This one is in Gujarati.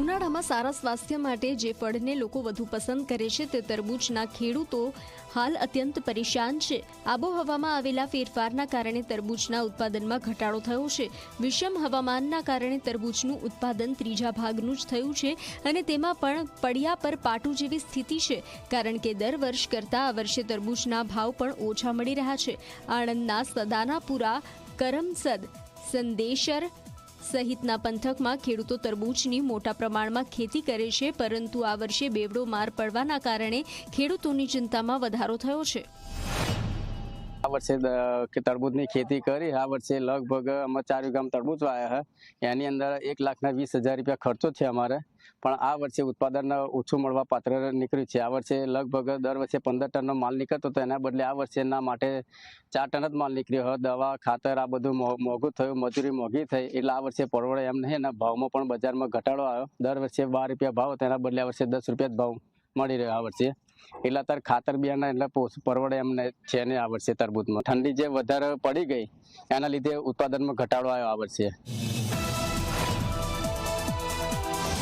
ઉનાળામાં સારા સ્વાસ્થ્ય માટે જે ફળને લોકો વધુ પસંદ કરે છે તે તરબૂચના ખેડૂતો હાલ અત્યંત પરેશાન છે। આબોહવામાં આવેલા ફેરફારના કારણે તરબૂચના ઉત્પાદનમાં ઘટાડો થયો છે। વિષમ હવામાનના કારણે તરબૂચનું ઉત્પાદન ત્રીજા ભાગનું જ થયું છે અને તેમાં પણ પડિયા પર પાટું જેવી સ્થિતિ છે, કારણ કે દર વર્ષ કરતાં આ વર્ષે તરબૂચના ભાવ પણ ઓછા મળી રહ્યા છે। આણંદના સદાનાપુરા, કરમસદ, સંદેશર સહિતના પંથકમાં ખેડૂતો તરબૂચની મોટા પ્રમાણમાં ખેતી કરે છે, પરંતુ આ વર્ષે બેવડો માર પડવાના કારણે ખેડૂતોની ચિંતામાં વધારો થયો છે। આ વર્ષે તરબૂચની ખેતી કરી। આ વર્ષે લગભગ અમે 4 વીઘામાં તરબૂચ વાયા છે। એની અંદર 1,20,000 રૂપિયા ખર્ચો છે અમારે, પણ આ વર્ષે ઉત્પાદન ઓછું મળવા પાત્ર નીકળ્યું છે। આ વર્ષે લગભગ દર વર્ષે 15 ટનનો માલ નીકળતો હતો, એના બદલે આ વર્ષેના માટે 4 ટન જ માલ નીકળ્યો। દવા, ખાતર આ બધું મોંઘું થયું, મજૂરી મોંઘી થઈ, એટલે આ વર્ષે પરવડે એમ નહીં। એના ભાવમાં પણ બજારમાં ઘટાડો આવ્યો। દર વર્ષે 12 રૂપિયા ભાવ હતો, એના બદલે આ વર્ષે 10 રૂપિયા જ ભાવ મળી રહ્યો આ વર્ષે। એટલે અત્યારે ખાતર બિયારણ એટલે પરવડે એમ છે ને આ વર્ષે તરબૂચમાં ઠંડી જે વધારે પડી ગઈ એના લીધે ઉત્પાદનમાં ઘટાડો આવ્યો આ વર્ષે।